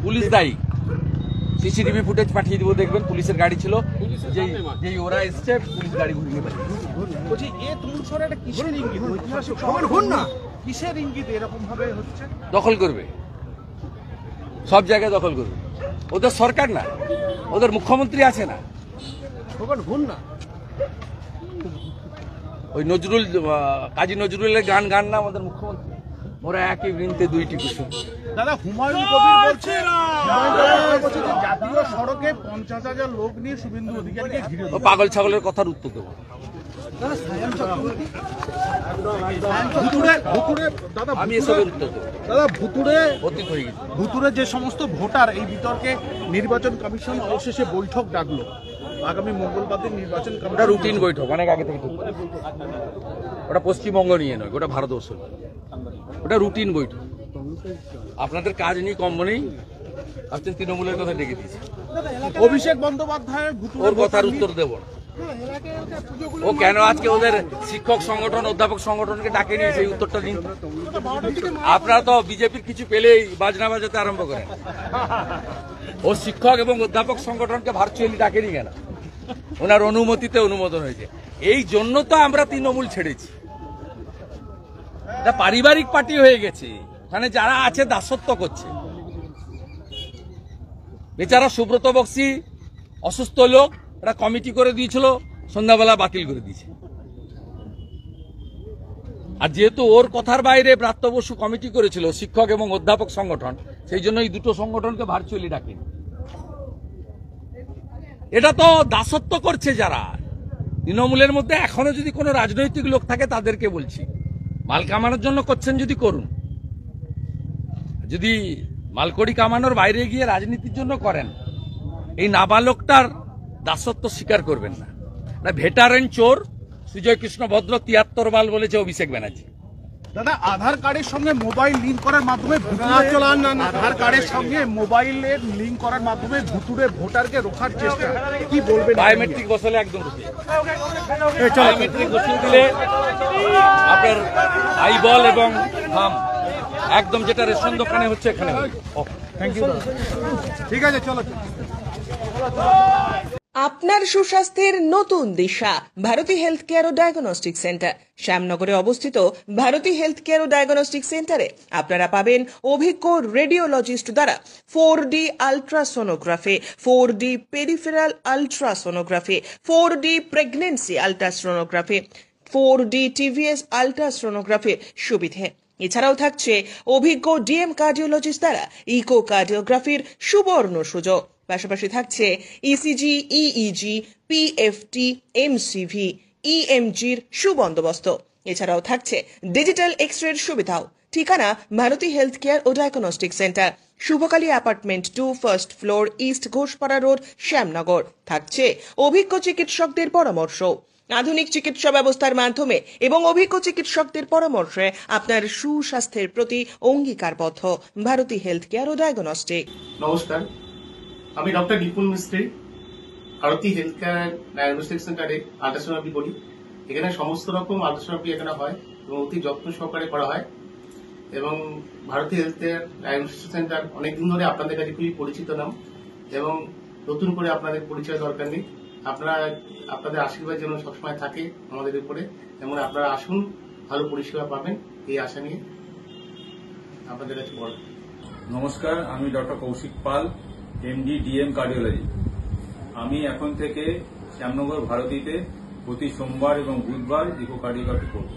Police দায়ী। CCTV footage পাঠিয়ে দিব, দেখবেন পুলিশের গাড়ি ছিল, যেই ওরা এসছে পুলিশ গাড়ি ঘুরিয়ে বলছি এটা কিসের ইঙ্গিত? কিসের ইঙ্গিত এরকম ভাবে হচ্ছে? দখল করবে, সব জায়গায় দখল করবে। ওদের সরকার না, ওদের মুখ্যমন্ত্রী আছে না। ওই নজরুল, কাজী নজরুলের গান না আমাদের মুখ্যমন্ত্রী, ওরা একই বৃন্তে দুইটি কুসুম। দাদা হুমায়ুন কবির বলছে যে জাতীয় সড়কে 50,000 লোক নিয়ে শুভেন্দু অধিকারীকে ঘিরে ও পাগল ছাগলের কথার উত্তর দেবো। আমি এসবের উত্তর দেবো। দাদা ভুতুড়ে অতীত হয়ে গেছে। ভুতুড়ে যে সমস্ত ভোটার এই বিতর্কে নির্বাচন কমিশন অবশেষে বৈঠক ডাকলো আগামী মঙ্গলবার দিন নির্বাচন ওটা কমিশন রুটিন বৈঠক, অনেক আগে থেকে ঠিক। ওটা পশ্চিমবঙ্গ নিয়ে নয়, ওটা ভারতবর্ষ, ওটা রুটিন বৈঠক। আপনাদের কাজ নেই, কম নেই, আজকে তৃণমূলের কথা ডেকে দিয়েছে। অভিষেক বন্দ্যোপাধ্যায় ওর কথার উত্তর দেব না। ও কেন আজকে ওদের শিক্ষক সংগঠন, অধ্যাপক সংগঠনকে ডাকে নিয়ে সেই উত্তরটা দিন। আপনারা তো বিজেপির কিছু পেলেই বাজনা বাজাতে আরম্ভ করেন। ও শিক্ষক এবং অধ্যাপক সংগঠনকে ভার্চুয়ালি ডাকেনি কেন? ওনার অনুমতিতে অনুমোদন হয়েছে। এই জন্য তো আমরা তৃণমূল ছেড়েছি। এটা পারিবারিক পার্টি হয়ে গেছে, ওখানে যারা আছে দাসত্ব করছে। বেচারা সুব্রত বক্সি অসুস্থ লোক, একটা কমিটি করে দিয়েছিল, সন্ধ্যাবেলা বাতিল করে দিয়েছে। আর যেহেতু ওর কথার বাইরে ব্রাত্য বসু কমিটি করেছিল, শিক্ষক এবং অধ্যাপক সংগঠন, সেই জন্য এই দুটো সংগঠনকে ভার্চুয়ালি ডাকেনি। এটা তো দাসত্ব করছে যারা। তৃণমূলের মধ্যে এখনো যদি কোনো রাজনৈতিক লোক থাকে তাদেরকে বলছি, মাল কামানোর জন্য করছেন যদি করুন, যদি মালকড়ি কামানোর বাইরে গিয়ে রাজনীতির জন্য করেন, এই নাবালকটার দাসত্ব স্বীকার করবেন না। ভেটারেন চোর সুজয় কৃষ্ণ ভদ্র 73 বাল বলেছে অভিষেক ব্যানার্জি। দাদা আধার কার্ডের সঙ্গে মোবাইল লিঙ্ক করার মাধ্যমে আধার কার্ডের সঙ্গে মোবাইলের লিঙ্ক করার মাধ্যমে ভুতুড়ে ভোটারকে রোখার চেষ্টা, কি বলবেন? বায়োমেট্রিক বসালে একদম রুখে, বায়োমেট্রিক বসিয়ে দিলে আপনার আইবল এবং থাম একদম যেটা রেশন দোকানে হচ্ছে এখানে। Thank you. ঠিক আছে, চলো। আপনার সুস্বাস্থ্যের নতুন দিশা ভারতী হেলথ কেয়ার ও ডায়াগনস্টিক সেন্টার। শ্যামনগরে অবস্থিত ভারতী হেলথ কেয়ার ও ডায়াগনস্টিক সেন্টারে আপনারা পাবেন অভিজ্ঞ রেডিওলজিস্ট দ্বারা 4D ultrasonography, 4D peripheral ultrasonography, 4D pregnancy ultrasonography, 4D TVS আলট্রাসোনোগ্রাফির সুবিধে। এছাড়াও থাকছে অভিজ্ঞ ডিএম কার্ডিওলজিস্ট দ্বারা ইকোকার্ডিওগ্রাফির সুবর্ণ সুযোগ। পাশাপাশি থাকছে ইসিজি, ইইজি, পিএফটি, এমসিভি, ইএমজির সুবন্দোবস্ত। এছাড়াও থাকছে ডিজিটাল এক্স-রের সুবিধাও। ঠিকানা ভারতী হেলথ কেয়ার ও diagnostic centre, Shubhakali apartment 2, first floor, east Ghoshpara road, Shyamnagar. থাকছে অভিজ্ঞ চিকিৎসকদের পরামর্শ। আধুনিক চিকিৎসা ব্যবস্থার মাধ্যমে এবং অভিজ্ঞ চিকিৎসকদের পরামর্শে আপনার সুস্বাস্থ্যের প্রতি অঙ্গীকারবদ্ধ ভারতী হেলথ কেয়ার ও ডায়াগনস্টিক। নমস্কার, আমি ডক্টর বিপুল মিস্ত্রি, ভারতী হেলথ কেয়ার ডায়াগনস্টিক সেন্টারে আল্ট্রাসোনোগ্রাফি করি। এখানে সমস্ত রকম আল্ট্রাসোনোগ্রাফি এখানে হয় এবং অতি যত্ন সহকারে করা হয়। এবং Bharati health care diagnostic centre অনেকদিন ধরে আপনাদের কাছে খুবই পরিচিত নাম এবং নতুন করে আপনাদের পরিচয় দরকার নেই। আপনারা আপনাদের আশীর্বাদ যেন সবসময় থাকে আমাদের উপরে, এবং আপনারা আসুন, ভালো পরিষেবা পাবেন এই আশা নিয়ে আপনাদের কাছে বড়। নমস্কার, আমি ডক্টর কৌশিক পাল, এমডি ডিএম কার্ডিওলজি। আমি এখন থেকে শ্যামনগর ভারতীতে প্রতি সোমবার এবং বুধবার ইকোকার্ডিওগ্রাফি করব।